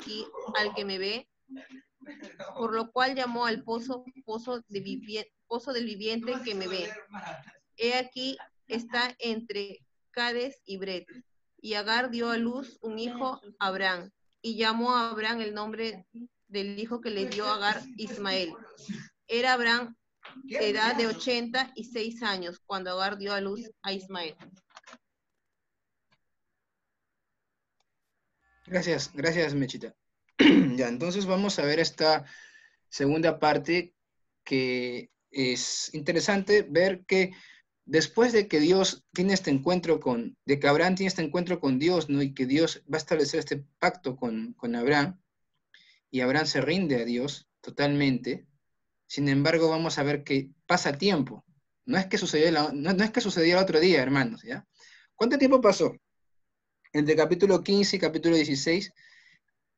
aquí al que me ve, por lo cual llamó al pozo, pozo del viviente que me ve. He aquí está entre Cades y Bret. Y Agar dio a luz un hijo, Abraham, y llamó a Abraham el nombre del hijo que le dio Agar, Ismael. Era Abraham edad de 86 años cuando Agar dio a luz a Ismael. Gracias, gracias, Mechita. Ya, entonces vamos a ver esta segunda parte que es interesante ver que después de que Dios tiene este encuentro de que Abraham tiene este encuentro con Dios, ¿no? Y que Dios va a establecer este pacto con Abraham, y Abraham se rinde a Dios totalmente. Sin embargo, vamos a ver que pasa tiempo. No es que sucedió, no es que sucedió el otro día, hermanos, ¿ya? ¿Cuánto tiempo pasó? Entre capítulo 15 y capítulo 16,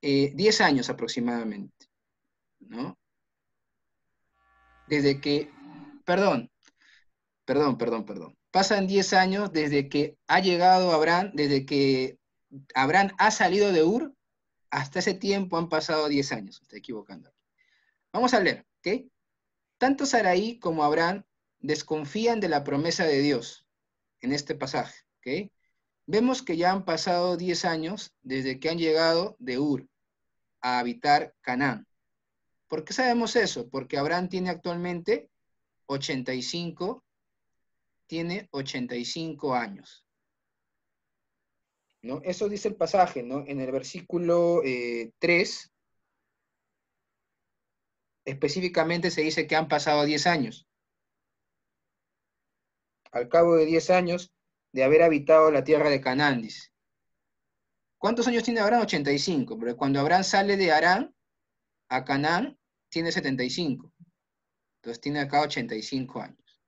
10 años aproximadamente, ¿no? Desde que, perdón, perdón. Pasan 10 años desde que ha llegado Abraham, desde que Abraham ha salido de Ur, hasta ese tiempo han pasado 10 años. Estoy equivocando. Vamos a leer, ¿ok? Tanto Sarai como Abraham desconfían de la promesa de Dios en este pasaje, ¿ok? Vemos que ya han pasado 10 años desde que han llegado de Ur a habitar Canaán. ¿Por qué sabemos eso? Porque Abraham tiene actualmente 85, tiene 85 años, ¿no? Eso dice el pasaje, ¿no? En el versículo 3, específicamente se dice que han pasado 10 años. Al cabo de 10 años de haber habitado la tierra de Canaán, dice. ¿Cuántos años tiene Abraham? 85, pero cuando Abraham sale de Harán a Canaán, tiene 75. Entonces tiene acá 85 años.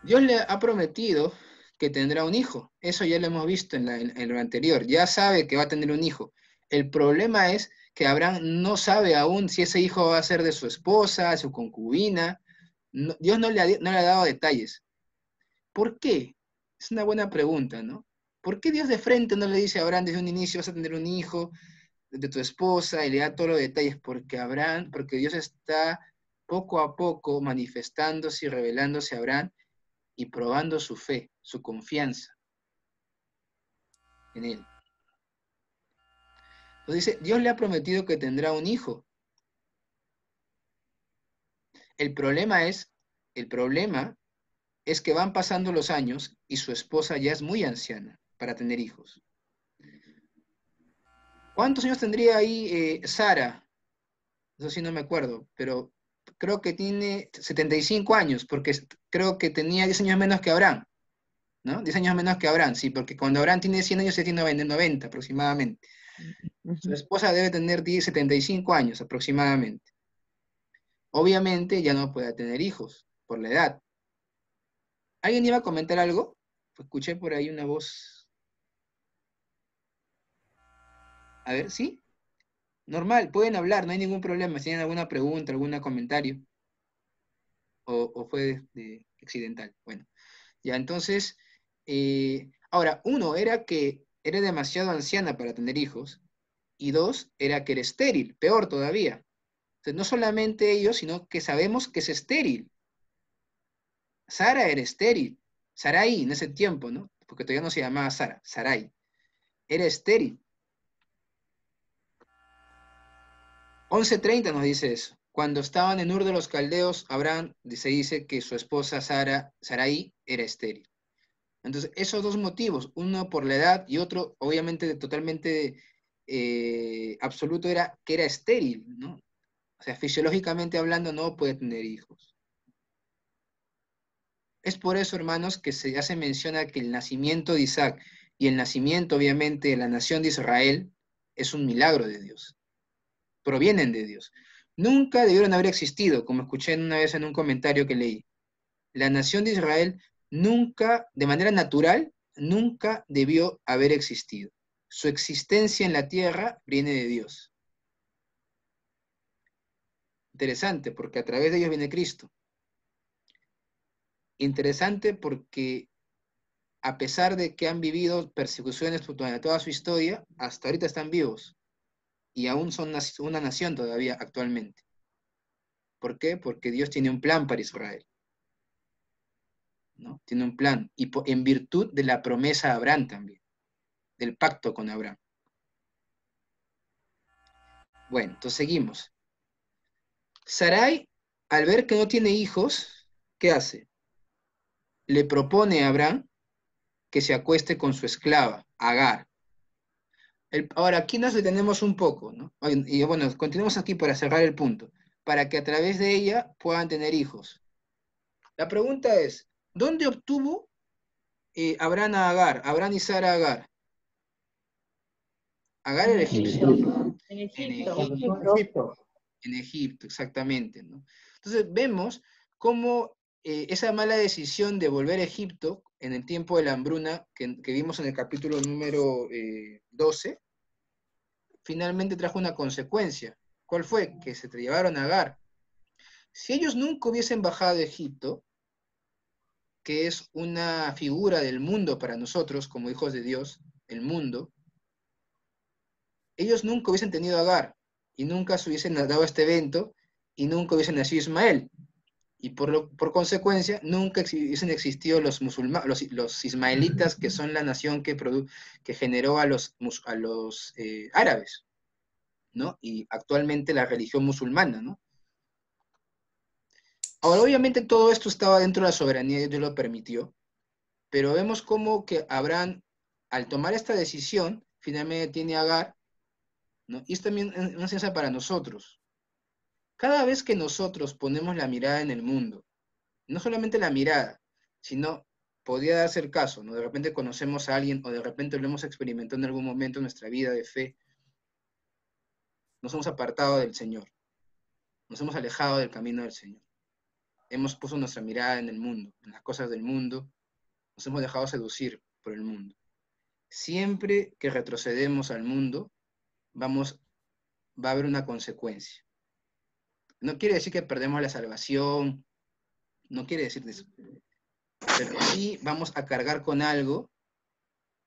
Dios le ha prometido que tendrá un hijo. Eso ya lo hemos visto en lo anterior. Ya sabe que va a tener un hijo. El problema es que Abraham no sabe aún si ese hijo va a ser de su esposa, de su concubina. No, Dios no le ha dado detalles. ¿Por qué? Es una buena pregunta, ¿no? ¿Por qué Dios de frente no le dice a Abraham desde un inicio vas a tener un hijo de tu esposa y le da todos los detalles? Porque Dios está poco a poco manifestándose y revelándose a Abraham y probando su fe, su confianza en él. Entonces dice, Dios le ha prometido que tendrá un hijo. El problema es, el problema es que van pasando los años y su esposa ya es muy anciana para tener hijos. ¿Cuántos años tendría ahí Sara? Eso sí no me acuerdo, pero creo que tiene 75 años, porque creo que tenía 10 años menos que Abraham, ¿no? 10 años menos que Abraham, sí, porque cuando Abraham tiene 100 años, se tiene 90 aproximadamente. Su esposa debe tener 75 años aproximadamente. Obviamente ya no puede tener hijos por la edad. ¿Alguien iba a comentar algo? Escuché por ahí una voz. A ver, ¿sí? Normal, pueden hablar, no hay ningún problema. Si tienen alguna pregunta, algún comentario, o fue accidental. Bueno, ya entonces, ahora, uno era que era demasiado anciana para tener hijos, y dos, era que era estéril, peor todavía. Entonces, no solamente ellos, sino que sabemos que es estéril. Sara era estéril. Sarai en ese tiempo, ¿no? Porque todavía no se llamaba Sara, Sarai. Era estéril. 11:30 nos dice eso. Cuando estaban en Ur de los Caldeos, Abraham se dice que su esposa Sarai, era estéril. Entonces, esos dos motivos, uno por la edad y otro, obviamente, totalmente absoluto, era que era estéril, ¿no? O sea, fisiológicamente hablando, no puede tener hijos. Es por eso, hermanos, que ya se menciona que el nacimiento de Isaac y el nacimiento, obviamente, de la nación de Israel es un milagro de Dios. Provienen de Dios. Nunca debieron haber existido, como escuché una vez en un comentario que leí. La nación de Israel nunca, de manera natural, nunca debió haber existido. Su existencia en la tierra viene de Dios. Interesante, porque a través de ellos viene Cristo. Interesante porque a pesar de que han vivido persecuciones durante toda su historia, hasta ahorita están vivos y aún son una nación todavía actualmente. ¿Por qué? Porque Dios tiene un plan para Israel, ¿no? Tiene un plan, y en virtud de la promesa a Abraham también, del pacto con Abraham. Bueno, entonces seguimos. Sarai, al ver que no tiene hijos, ¿qué hace? Le propone a Abraham que se acueste con su esclava, Agar. Ahora, aquí nos detenemos un poco, ¿no? Y bueno, continuemos aquí para cerrar el punto, para que a través de ella puedan tener hijos. La pregunta es, ¿dónde obtuvo Abraham a Agar, Abraham y Sara a Agar? Agar era egipcio. En En Egipto. Egipto. En Egipto, exactamente, ¿no? Entonces vemos cómo esa mala decisión de volver a Egipto en el tiempo de la hambruna que vimos en el capítulo número 12, finalmente trajo una consecuencia. ¿Cuál fue? Que se llevaron a Agar. Si ellos nunca hubiesen bajado a Egipto, que es una figura del mundo para nosotros como hijos de Dios, el mundo, ellos nunca hubiesen tenido a Agar y nunca se hubiesen dado este evento y nunca hubiesen nacido Ismael. Y por consecuencia, nunca hubiesen existido los musulmanes, los ismaelitas, que son la nación que generó a los árabes, ¿no? Y actualmente la religión musulmana, ¿no? Ahora, obviamente todo esto estaba dentro de la soberanía y Dios lo permitió, pero vemos cómo que Abraham, al tomar esta decisión, finalmente tiene a Agar, ¿no? Y es también una enseñanza para nosotros. Cada vez que nosotros ponemos la mirada en el mundo, no solamente la mirada, sino podría darse el caso, ¿no? De repente conocemos a alguien o de repente lo hemos experimentado en algún momento en nuestra vida de fe, nos hemos apartado del Señor, nos hemos alejado del camino del Señor. Hemos puesto nuestra mirada en el mundo, en las cosas del mundo, nos hemos dejado seducir por el mundo. Siempre que retrocedemos al mundo, va a haber una consecuencia. No quiere decir que perdemos la salvación, no quiere decir eso, pero sí vamos a cargar con algo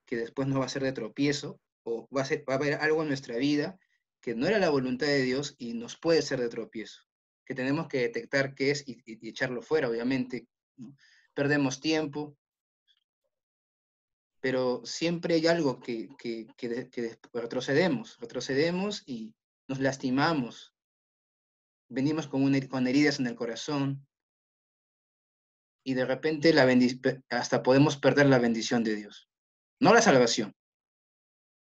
que después nos va a ser de tropiezo, o va a haber algo en nuestra vida que no era la voluntad de Dios y nos puede ser de tropiezo, que tenemos que detectar qué es y echarlo fuera, obviamente, ¿no? Perdemos tiempo, pero siempre hay algo que retrocedemos y nos lastimamos, venimos con heridas en el corazón y de repente hasta podemos perder la bendición de Dios. No la salvación,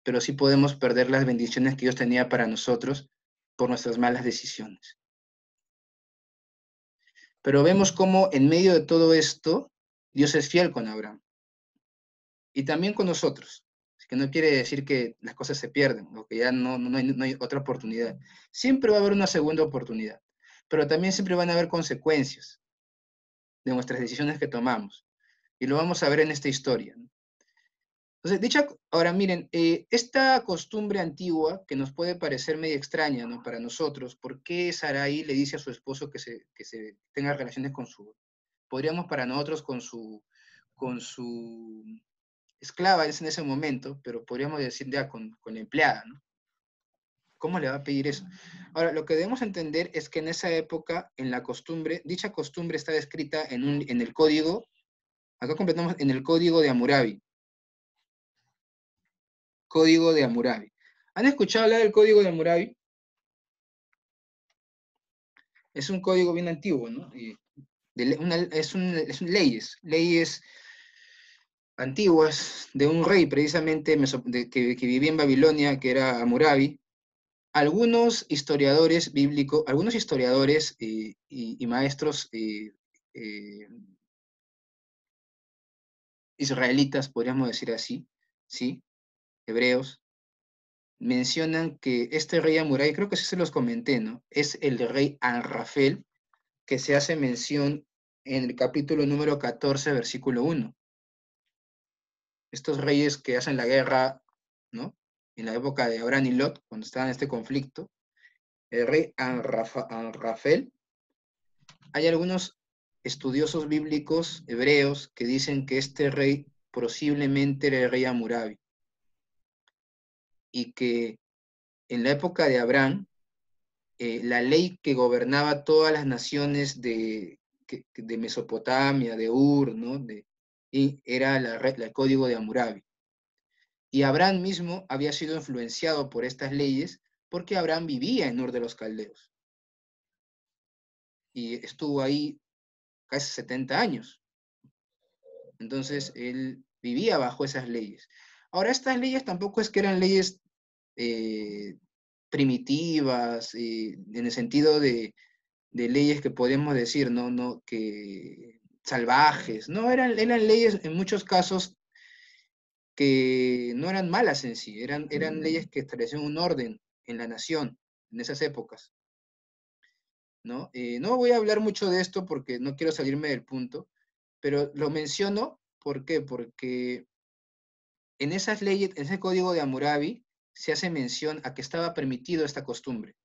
pero sí podemos perder las bendiciones que Dios tenía para nosotros por nuestras malas decisiones. Pero vemos cómo en medio de todo esto, Dios es fiel con Abraham y también con nosotros. Así que no quiere decir que las cosas se pierden o que ya no hay otra oportunidad. Siempre va a haber una segunda oportunidad, pero también siempre van a haber consecuencias de nuestras decisiones que tomamos. Y lo vamos a ver en esta historia, ¿no? Entonces, ahora miren, esta costumbre antigua que nos puede parecer medio extraña, ¿no? Para nosotros, ¿por qué Sarai le dice a su esposo que se tenga relaciones podríamos para nosotros con su esclava es en ese momento, pero podríamos decir ya con la empleada, ¿no? ¿Cómo le va a pedir eso? Ahora, lo que debemos entender es que en esa época, en la costumbre, dicha costumbre está descrita en el código, acá completamos en el código de Hammurabi. Código de Hammurabi. ¿Han escuchado hablar del código de Hammurabi? Es un código bien antiguo, ¿no? Es leyes antiguas de un rey precisamente que vivía en Babilonia, que era Hammurabi. Algunos historiadores bíblicos, algunos historiadores y maestros israelitas, podríamos decir así, ¿sí? Hebreos, mencionan que este rey Hammurabi, creo que sí se los comenté, ¿no? Es el rey Anrafel, que se hace mención en el capítulo número 14, versículo 1. Estos reyes que hacen la guerra, ¿no? En la época de Abraham y Lot, cuando estaban en este conflicto, el rey Anrafel, hay algunos estudiosos bíblicos hebreos que dicen que este rey posiblemente era el rey Hammurabi, y que en la época de Abraham, la ley que gobernaba todas las naciones de Mesopotamia, de Ur, ¿no? Y era el código de Hammurabi. Y Abraham mismo había sido influenciado por estas leyes porque Abraham vivía en Ur de los Caldeos. Y estuvo ahí casi 70 años. Entonces, él vivía bajo esas leyes. Ahora, estas leyes tampoco es que eran leyes primitivas, en el sentido de leyes que podemos decir, no, que salvajes, no, eran leyes en muchos casos que no eran malas en sí, eran leyes que establecían un orden en la nación en esas épocas, ¿no? No voy a hablar mucho de esto porque no quiero salirme del punto, pero lo menciono, ¿por qué? Porque en esas leyes, en ese código de Hammurabi, se hace mención a que estaba permitido esta costumbre,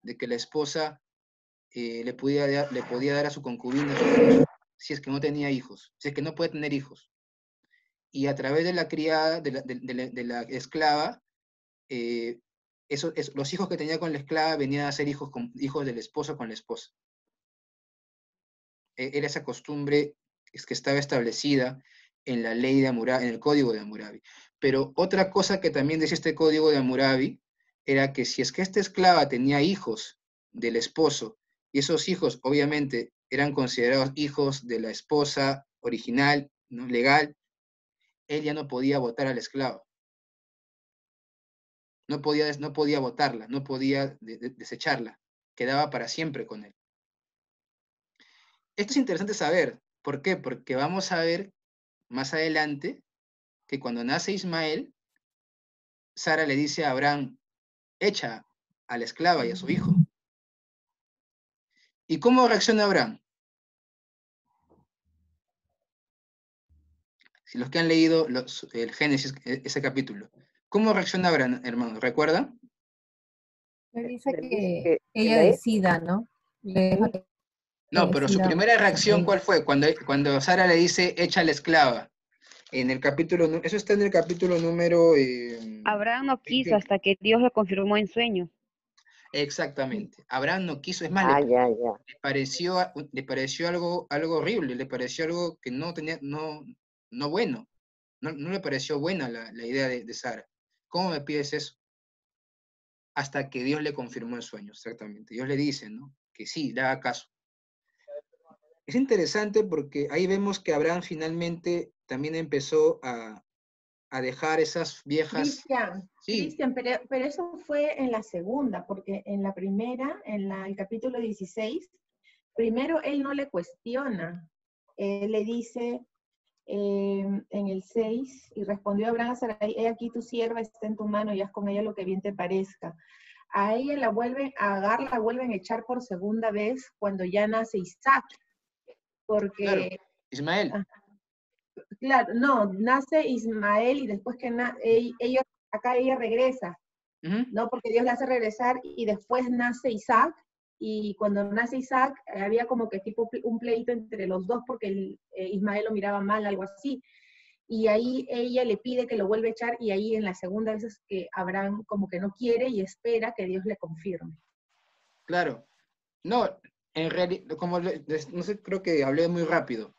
de que la esposa le podía dar a su concubina si es que no tenía hijos, si es que no puede tener hijos. Y a través de la criada, de la esclava, los hijos que tenía con la esclava venían a ser hijos del esposo con la esposa. Era esa costumbre que estaba establecida en la ley de Hammurabi, en el código de Hammurabi. Pero otra cosa que también decía este código de Hammurabi era que si es que esta esclava tenía hijos del esposo, y esos hijos obviamente eran considerados hijos de la esposa original, ¿no? Legal, él ya no podía votar a la esclava. No podía votarla, no podía desecharla. Quedaba para siempre con él. Esto es interesante saber. ¿Por qué? Porque vamos a ver más adelante que cuando nace Ismael, Sara le dice a Abraham, echa a la esclava y a su hijo. ¿Y cómo reacciona Abraham? Si los que han leído el Génesis, ese capítulo, ¿cómo reacciona Abraham, hermano? ¿Recuerdan? Le dice que ella decida, ¿no? Le deja que No, pero su decida primera por reacción, ella. ¿cuál fue? Cuando Sara le dice, echa a la esclava. En el capítulo, eso está en el capítulo número... Abraham no quiso 21. hasta que Dios lo confirmó en sueños. Exactamente. Abraham no quiso, es más, le pareció algo horrible, le pareció algo que no tenía, no bueno. No le pareció buena la idea de Sara. ¿Cómo me pides eso? Hasta que Dios le confirmó en sueños, exactamente. Dios le dice, ¿no? Que sí, le haga caso. Es interesante porque ahí vemos que Abraham finalmente también empezó a dejar esas viejas... Cristian, pero eso fue en la segunda, porque en la primera, el capítulo 16, primero él no le cuestiona. Él le dice en el 6, y respondió Abraham a Sarai, he aquí tu sierva está en tu mano y haz con ella lo que bien te parezca. A ella a Agar la vuelven a echar por segunda vez cuando ya nace Isaac. Porque... Claro, Ismael. Claro, no, nace Ismael y después que ella regresa, ¿no? Porque Dios la hace regresar y después nace Isaac, y cuando nace Isaac había como que tipo un pleito entre los dos porque Ismael lo miraba mal, algo así, y ahí ella le pide que lo vuelva a echar, y ahí en la segunda vez es que Abraham como que no quiere y espera que Dios le confirme. Claro, no, en realidad, no sé, creo que hablé muy rápido.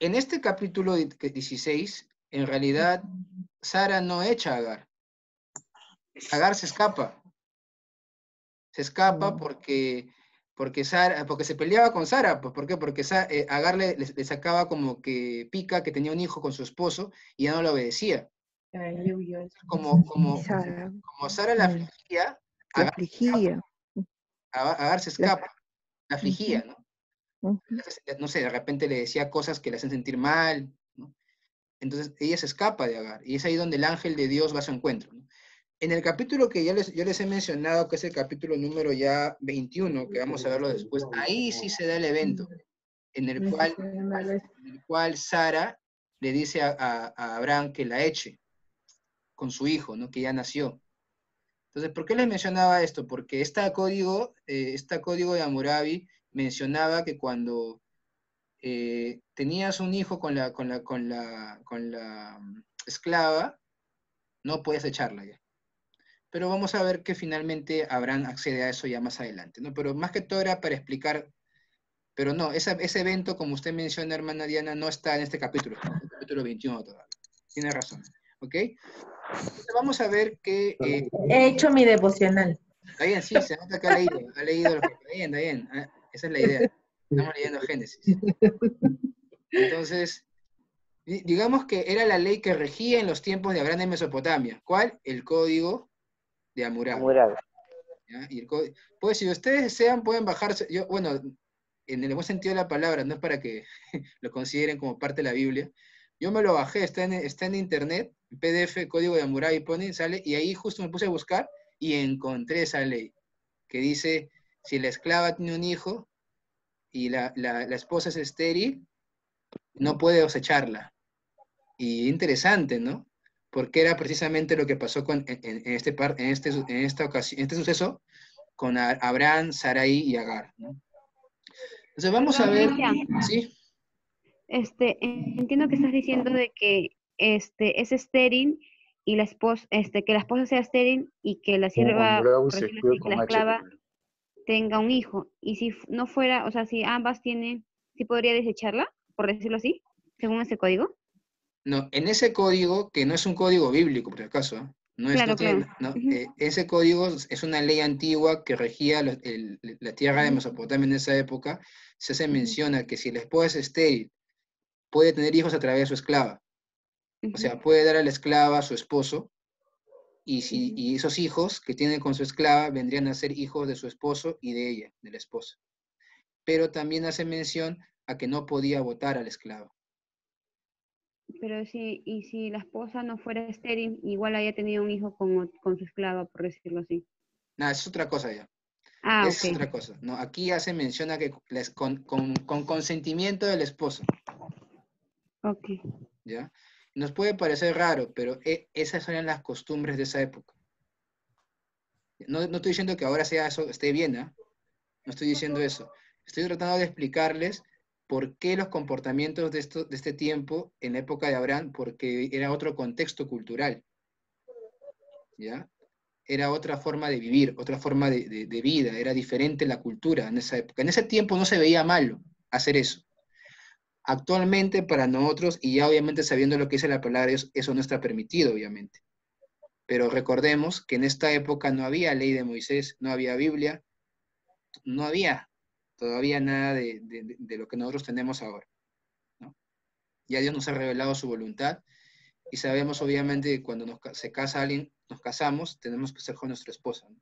En este capítulo 16, en realidad, Sara no echa a Agar. Agar se escapa. Se escapa porque se peleaba con Sara. Pues, ¿por qué? Porque Agar le sacaba como que pica que tenía un hijo con su esposo y ya no le obedecía. Como Sara la afligía, Agar se escapa, la afligía, ¿no? No sé, de repente le decía cosas que le hacen sentir mal, ¿no? Entonces ella se escapa de Agar, y es ahí donde el ángel de Dios va a su encuentro, ¿no? En el capítulo que yo les he mencionado, que es el capítulo número ya 21, que vamos a verlo después, ahí sí se da el evento, en el cual Sara le dice a Abraham que la eche con su hijo, ¿no? Que ya nació. Entonces, ¿por qué les mencionaba esto? Porque este código de Hammurabi mencionaba que cuando tenías un hijo con la esclava, no puedes echarla ya. Pero vamos a ver que finalmente Abraham accede a eso ya más adelante, ¿no? Pero más que todo era para explicar, pero no, ese evento, como usted menciona, hermana Diana, no está en este capítulo, está en el capítulo 21 todavía. Tiene razón, ¿ok? Entonces vamos a ver que... He hecho mi devocional. Está bien, sí, se nota que ha leído lo que... Está bien, está bien. Esa es la idea. Estamos leyendo Génesis. Entonces, digamos que era la ley que regía en los tiempos de Abraham en Mesopotamia. ¿Cuál? El código de Hammurabi. ¿Ya? Y pues si ustedes desean, pueden bajarse. Bueno, en el buen sentido de la palabra, no es para que lo consideren como parte de la Biblia. Yo me lo bajé, está en internet, en PDF, código de Hammurabi, pone, sale, y ahí justo me puse a buscar y encontré esa ley que dice, si la esclava tiene un hijo y la esposa es estéril, no puede cosecharla. Y interesante, ¿no? Porque era precisamente lo que pasó en esta ocasión, en este suceso con Abraham, Sarai y Agar, ¿no? Entonces vamos a ver, ¿sí? Entiendo que estás diciendo de que es estéril y la esposa, que la esposa sea estéril y que la sierva, por decirlo así, que la esclava tenga un hijo. Y si no fuera, o sea, si ambas tienen, ¿sí podría desecharla, por decirlo así, según ese código? No, en ese código, que no es un código bíblico, por si acaso, ¿eh? Claro. Ese código es una ley antigua que regía la tierra de Mesopotamia en esa época. Se menciona que si la esposa es estéril, puede tener hijos a través de su esclava. O sea, puede dar a la esclava a su esposo, y esos hijos que tiene con su esclava vendrían a ser hijos de su esposo y de ella, de la esposa. Pero también hace mención a que no podía votar a la esclava. Pero si la esposa no fuera estéril, igual haya tenido un hijo con su esclava, por decirlo así. Nada, es otra cosa ya. Es otra cosa. No, aquí hace mención a que con consentimiento del esposo. Ok. ¿Ya? Nos puede parecer raro, pero esas eran las costumbres de esa época. No estoy diciendo que ahora sea eso, esté bien, ¿eh? No estoy diciendo eso. Estoy tratando de explicarles por qué los comportamientos de este tiempo, en la época de Abraham, porque era otro contexto cultural. ¿Ya? Era otra forma de vivir, otra forma de vida, era diferente la cultura en esa época. En ese tiempo no se veía malo hacer eso. Actualmente para nosotros, y ya obviamente sabiendo lo que dice la palabra, eso no está permitido, obviamente. Pero recordemos que en esta época no había ley de Moisés, no había Biblia, no había todavía nada de lo que nosotros tenemos ahora, ¿no? Ya Dios nos ha revelado su voluntad, y sabemos obviamente que cuando se casa alguien, nos casamos, tenemos que ser con nuestra esposa, ¿no?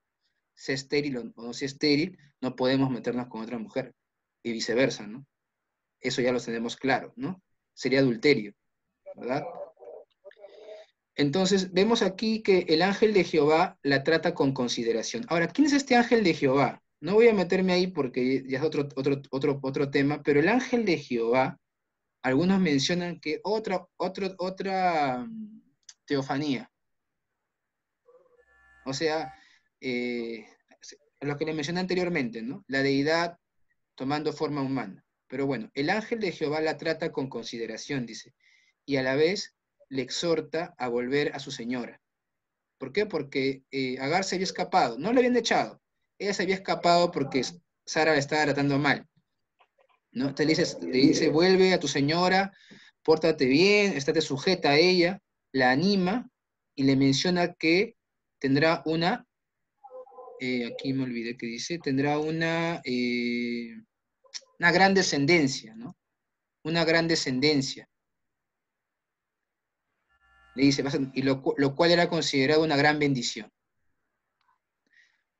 Sea estéril o no sea estéril, no podemos meternos con otra mujer, y viceversa, ¿no? Eso ya lo tenemos claro, ¿no? Sería adulterio, ¿verdad? Entonces, vemos aquí que el ángel de Jehová la trata con consideración. Ahora, ¿quién es este ángel de Jehová? No voy a meterme ahí porque ya es otro tema, pero el ángel de Jehová, algunos mencionan que otra teofanía. O sea, lo que le mencioné anteriormente, ¿no? La deidad tomando forma humana. Pero bueno, el ángel de Jehová la trata con consideración, dice, y a la vez le exhorta a volver a su señora. ¿Por qué? Porque Agar se había escapado, no le habían echado, ella se había escapado porque Sara la estaba tratando mal, ¿no? Entonces le dice, vuelve a tu señora, pórtate bien, estate sujeta a ella, la anima y le menciona que tendrá aquí me olvidé que dice, tendrá una gran descendencia, ¿no? Una gran descendencia. Le dice, y lo cual era considerado una gran bendición.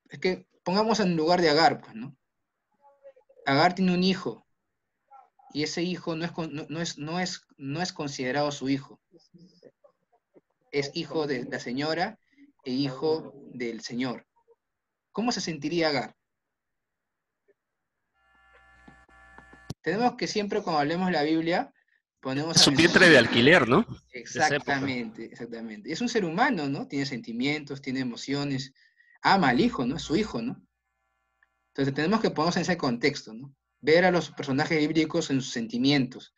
Es que pongamos en lugar de Agar, pues, ¿no? Agar tiene un hijo, y ese hijo no es considerado su hijo. Es hijo de la señora e hijo del Señor. ¿Cómo se sentiría Agar? Tenemos que siempre cuando hablemos de la Biblia, ponemos... Es un vientre de alquiler, ¿no? Exactamente, exactamente. Es un ser humano, ¿no? Tiene sentimientos, tiene emociones. Ama al hijo, ¿no? Es su hijo, ¿no? Entonces tenemos que ponernos en ese contexto, ¿no? ver a los personajes bíblicos en sus sentimientos.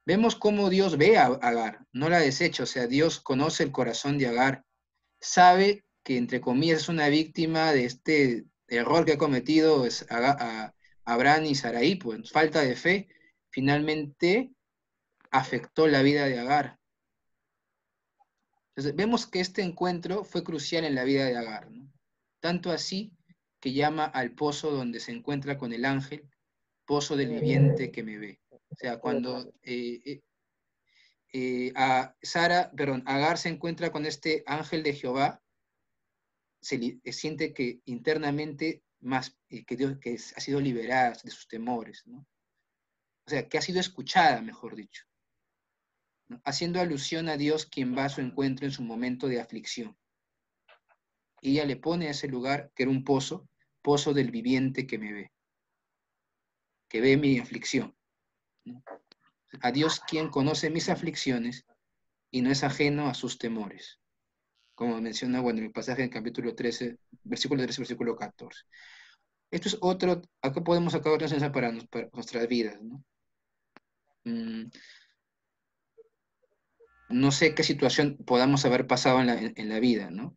Vemos cómo Dios ve a Agar, no la desecha, o sea, Dios conoce el corazón de Agar, sabe que, entre comillas, es una víctima de este error que ha cometido Abraham y Sarai, pues falta de fe, finalmente afectó la vida de Agar. Entonces, vemos que este encuentro fue crucial en la vida de Agar, ¿no? Tanto así que llama al pozo donde se encuentra con el ángel, pozo del viviente que me ve. O sea, cuando Agar se encuentra con este ángel de Jehová, siente que internamente que ha sido liberada de sus temores, ¿no? O sea, que ha sido escuchada, mejor dicho, ¿no? Haciendo alusión a Dios, quien va a su encuentro en su momento de aflicción. Y ella le pone a ese lugar, que era un pozo del viviente que me ve, que ve mi aflicción, ¿no? A Dios, quien conoce mis aflicciones y no es ajeno a sus temores, como menciona, bueno, el pasaje en capítulo 13, versículo 13, versículo 14. Esto es otro, acá podemos sacar otra enseñanza para nuestras vidas, ¿no? No sé qué situación podamos haber pasado en la vida, ¿no?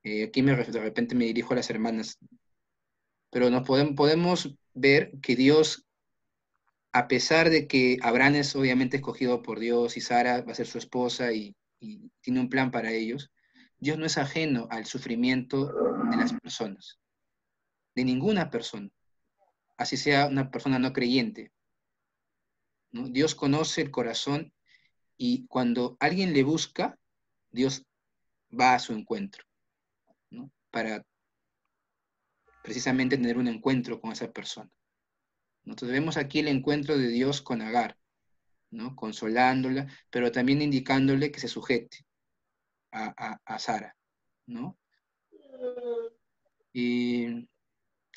Aquí de repente me dirijo a las hermanas, pero podemos ver que Dios, a pesar de que Abraham es obviamente escogido por Dios y Sara va a ser su esposa y tiene un plan para ellos, Dios no es ajeno al sufrimiento de las personas, de ninguna persona, así sea una persona no creyente, ¿no? Dios conoce el corazón y cuando alguien le busca, Dios va a su encuentro, ¿no? Para precisamente tener un encuentro con esa persona. Entonces vemos aquí el encuentro de Dios con Agar, ¿no? Consolándola, pero también indicándole que se sujete a Sara, ¿no? Y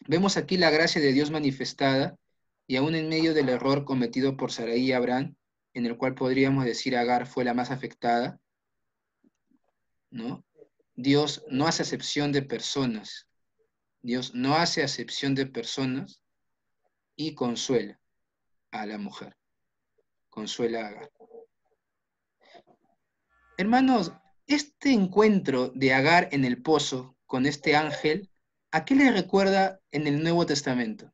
vemos aquí la gracia de Dios manifestada, y aún en medio del error cometido por Sarai y Abraham, en el cual podríamos decir Agar fue la más afectada, ¿no? Dios no hace acepción de personas. Dios no hace acepción de personas y consuela a la mujer. Consuela a Agar. Hermanos, este encuentro de Agar en el pozo con este ángel, ¿a qué le recuerda en el Nuevo Testamento?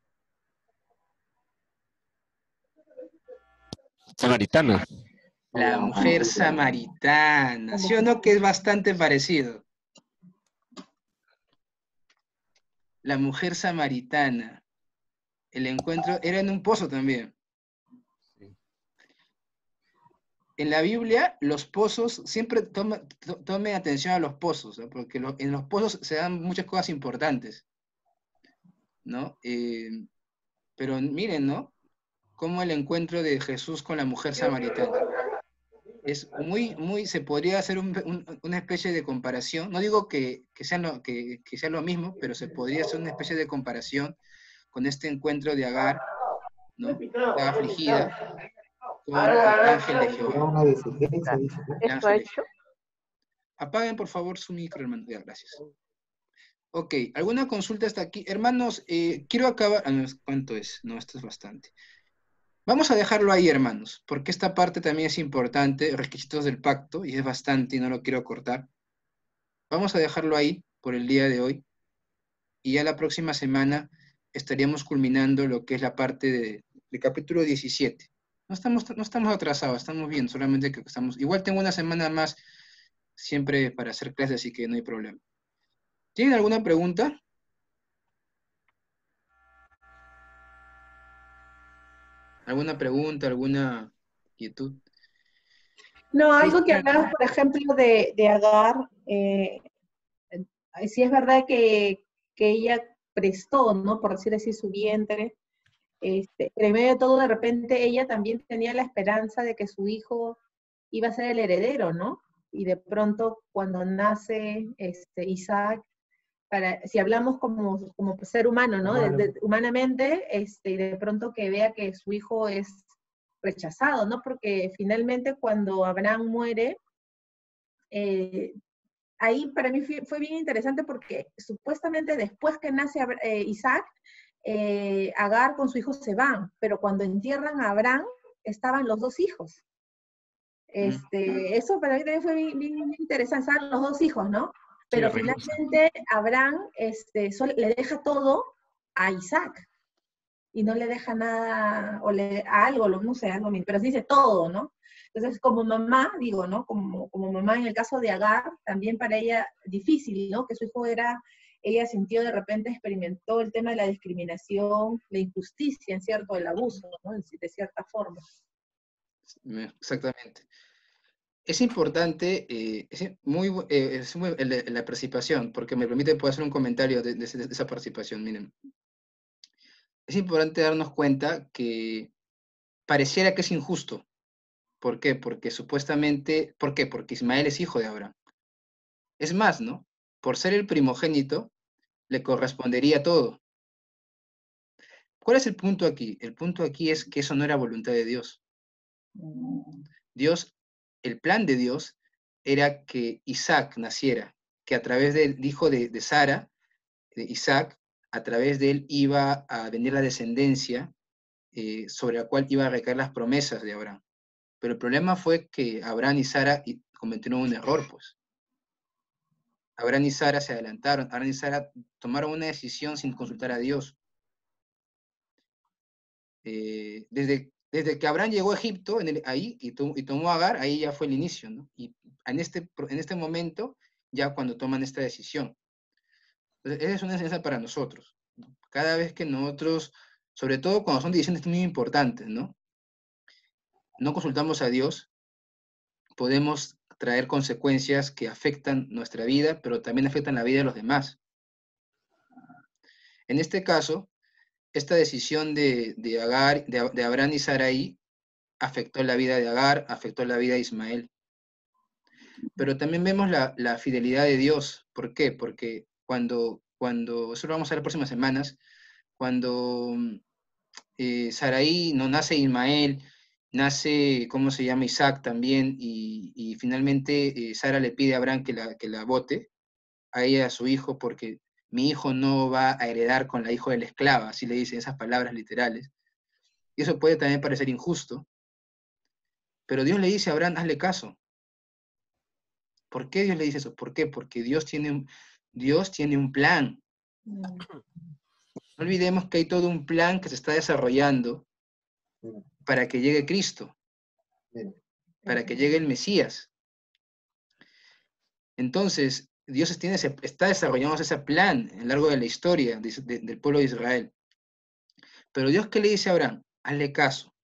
Samaritana. La mujer samaritana, ¿sí o no? Que es bastante parecido. La mujer samaritana. El encuentro era en un pozo también. En la Biblia, los pozos, siempre tome atención a los pozos, ¿no? Porque en los pozos se dan muchas cosas importantes, ¿no? Pero miren, ¿no? Cómo el encuentro de Jesús con la mujer samaritana. Es se podría hacer una especie de comparación, no digo que sea lo mismo, pero se podría hacer una especie de comparación con este encuentro de Agar, ¿no? Estaba afligida con el ángel de Jehová. El ángel de Jehová. Apaguen por favor su micro, hermano. Ya, gracias. Ok, ¿alguna consulta hasta aquí? Hermanos, quiero acabar... ¿cuánto es? No, esto es bastante. Vamos a dejarlo ahí, hermanos, porque esta parte también es importante, requisitos del pacto, y es bastante y no lo quiero cortar. Vamos a dejarlo ahí por el día de hoy, y ya la próxima semana estaríamos culminando lo que es la parte del capítulo 17. No estamos atrasados, estamos bien, solamente que estamos... Igual tengo una semana más siempre para hacer clases, así que no hay problema. ¿Tienen alguna pregunta? ¿Alguna pregunta, alguna inquietud? No, algo que hablabas, por ejemplo, de Agar, sí es verdad que ella prestó, ¿no? Por decir así, su vientre, pero en medio de todo, de repente, ella también tenía la esperanza de que su hijo iba a ser el heredero, ¿no? Y de pronto, cuando nace Isaac, si hablamos como ser humano, ¿no? Humanamente, y de pronto que vea que su hijo es rechazado, ¿no? Porque finalmente cuando Abraham muere, ahí para mí fue bien interesante porque supuestamente después que nace Isaac, Agar con su hijo se van, pero cuando entierran a Abraham, estaban los dos hijos. Eso para mí también fue bien interesante, estaban los dos hijos, ¿no? Pero finalmente Abraham le deja todo a Isaac, y no le deja nada, o a algo, no sé, algo mismo, pero sí dice todo, ¿no? Entonces, como mamá, digo, ¿no? Como mamá, en el caso de Agar, también para ella difícil, ¿no? Que su hijo ella sintió de repente, experimentó el tema de la discriminación, la injusticia, en cierto, el abuso, ¿no? De cierta forma. Exactamente. Es importante, la participación, porque me permite poder hacer un comentario de esa participación. Miren, es importante darnos cuenta que pareciera que es injusto. ¿Por qué? Porque supuestamente, ¿por qué? Porque Ismael es hijo de Abraham. Es más, ¿no? Por ser el primogénito, le correspondería todo. ¿Cuál es el punto aquí? El punto aquí es que eso no era voluntad de Dios. Dios, el plan de Dios era que Isaac naciera, que a través del hijo de Sara, de Isaac, a través de él iba a venir la descendencia sobre la cual iba a recaer las promesas de Abraham. Pero el problema fue que Abraham y Sara cometieron un error, pues. Abraham y Sara se adelantaron, Abraham y Sara tomaron una decisión sin consultar a Dios. Desde que Abraham llegó a Egipto, ahí, y tomó a Agar, ahí ya fue el inicio, ¿no? Y en este momento, ya cuando toman esta decisión. Entonces, esa es una enseñanza para nosotros, ¿no? Cada vez que nosotros, sobre todo cuando son decisiones muy importantes, ¿no? No consultamos a Dios, podemos traer consecuencias que afectan nuestra vida, pero también afectan la vida de los demás. En este caso, esta decisión de Abraham y Sarai afectó la vida de Agar, afectó la vida de Ismael. Pero también vemos la fidelidad de Dios. ¿Por qué? Porque cuando eso lo vamos a ver las próximas semanas, cuando Sarai no nace Ismael, nace, ¿cómo se llama? Isaac también, y finalmente Sara le pide a Abraham que la bote, a ella, a su hijo, porque mi hijo no va a heredar con la hija de la esclava, así le dicen esas palabras literales. Y eso puede también parecer injusto, pero Dios le dice a Abraham, hazle caso. ¿Por qué Dios le dice eso? ¿Por qué? Porque Dios tiene un plan. No olvidemos que hay todo un plan que se está desarrollando para que llegue Cristo, para que llegue el Mesías. Entonces, Dios está desarrollando ese plan a lo largo de la historia del pueblo de Israel. Pero Dios, ¿qué le dice a Abraham? Hazle caso,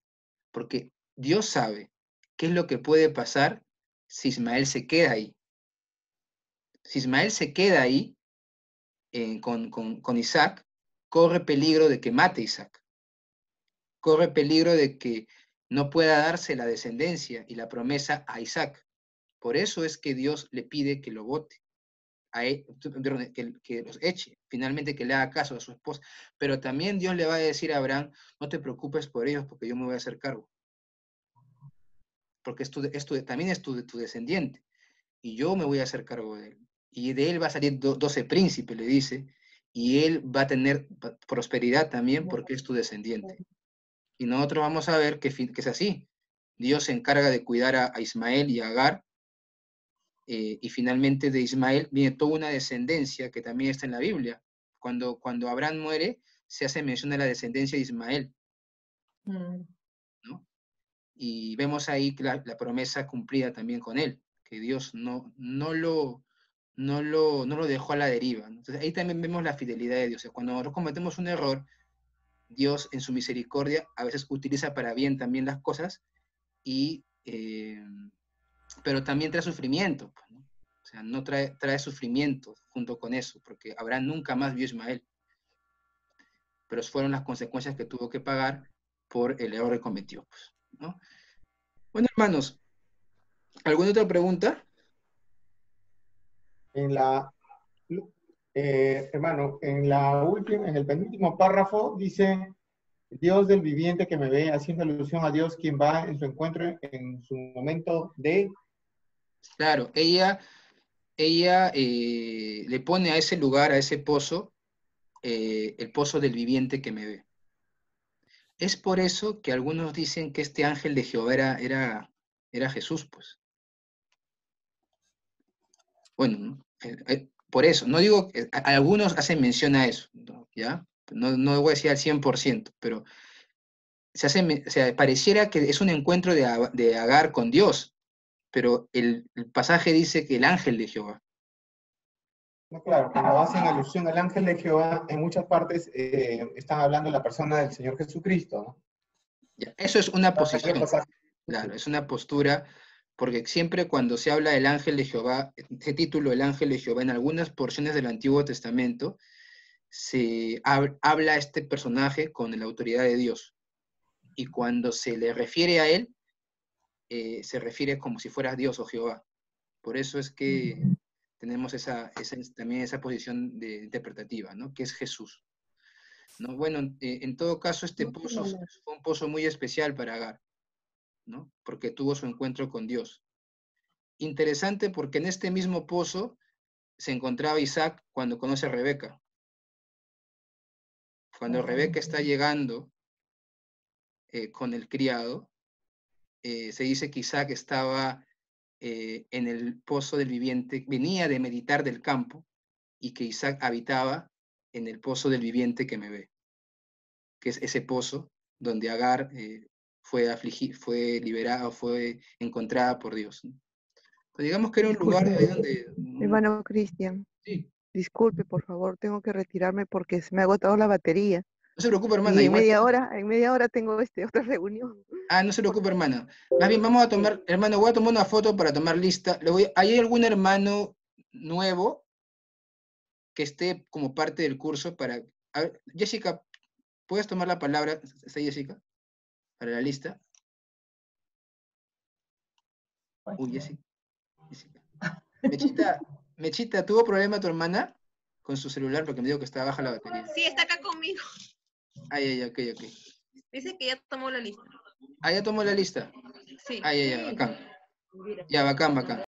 porque Dios sabe qué es lo que puede pasar si Ismael se queda ahí. Si Ismael se queda ahí con Isaac, corre peligro de que mate a Isaac. Corre peligro de que no pueda darse la descendencia y la promesa a Isaac. Por eso es que Dios le pide que lo bote, que los eche, finalmente que le haga caso a su esposa. Pero también Dios le va a decir a Abraham, no te preocupes por ellos porque yo me voy a hacer cargo. Porque también es tu descendiente. Y yo me voy a hacer cargo de él. Y de él va a salir 12 príncipes, le dice, y él va a tener prosperidad también porque es tu descendiente. Y nosotros vamos a ver que es así. Dios se encarga de cuidar a Ismael y a Agar, y finalmente de Ismael viene toda una descendencia que también está en la Biblia. Cuando Abraham muere, se hace mención de la descendencia de Ismael, ¿no? Y vemos ahí la promesa cumplida también con él, que Dios no lo dejó a la deriva, ¿no? Entonces ahí también vemos la fidelidad de Dios. O sea, cuando nosotros cometemos un error, Dios en su misericordia a veces utiliza para bien también las cosas, pero también trae sufrimiento, pues, ¿no? O sea, no trae sufrimiento junto con eso, porque Abraham nunca más vio a Ismael. Pero fueron las consecuencias que tuvo que pagar por el error que cometió, pues, ¿no? Bueno, hermanos, ¿alguna otra pregunta? Hermano, en el penúltimo párrafo dice, Dios del viviente que me ve, haciendo alusión a Dios quien va en su encuentro en su momento de... Claro, ella le pone a ese lugar, a ese pozo, el pozo del viviente que me ve. Es por eso que algunos dicen que este ángel de Jehová era Jesús, pues. Bueno, por eso, no digo, algunos hacen mención a eso, ¿ya? No voy a decir al 100%, pero pareciera que es un encuentro de Agar con Dios, pero el pasaje dice que el ángel de Jehová. No, claro, cuando hacen alusión al ángel de Jehová, en muchas partes están hablando de la persona del Señor Jesucristo, ¿no? Ya, eso es una posición, claro, es una postura, porque siempre cuando se habla del ángel de Jehová, ese título, el ángel de Jehová, en algunas porciones del Antiguo Testamento, se habla a este personaje con la autoridad de Dios. Y cuando se le refiere a él, se refiere como si fuera Dios o Jehová. Por eso es que tenemos también esa posición interpretativa, ¿no? Que es Jesús, ¿no? Bueno, en todo caso, este pozo fue un pozo muy especial para Agar, ¿no? Porque tuvo su encuentro con Dios. Interesante porque en este mismo pozo se encontraba Isaac cuando conoce a Rebeca. Cuando Rebeca está llegando con el criado, se dice que Isaac estaba en el pozo del viviente, venía de meditar del campo, y que Isaac habitaba en el pozo del viviente que me ve, que es ese pozo donde Agar fue liberada, fue encontrada por Dios, ¿no? Entonces, digamos que era un lugar ahí donde... Hermano Cristian, Sí. disculpe, por favor, tengo que retirarme porque se me ha agotado la batería. No se preocupe, hermana. Y igual... en media hora tengo otra reunión. No se preocupe, hermana. Más bien, vamos a tomar, hermano, voy a tomar una foto para tomar lista. ¿Hay algún hermano nuevo que esté como parte del curso para... A ver, Jessica, ¿puedes tomar la palabra? ¿Está Jessica? Para la lista. Uy, Jessica. Mechita, ¿tuvo problema tu hermana con su celular? Porque me dijo que estaba baja la batería. Sí, está acá conmigo. Ok. Dice que ya tomó la lista. ¿Ya tomó la lista? Sí. Ya, bacán. Ya, bacán.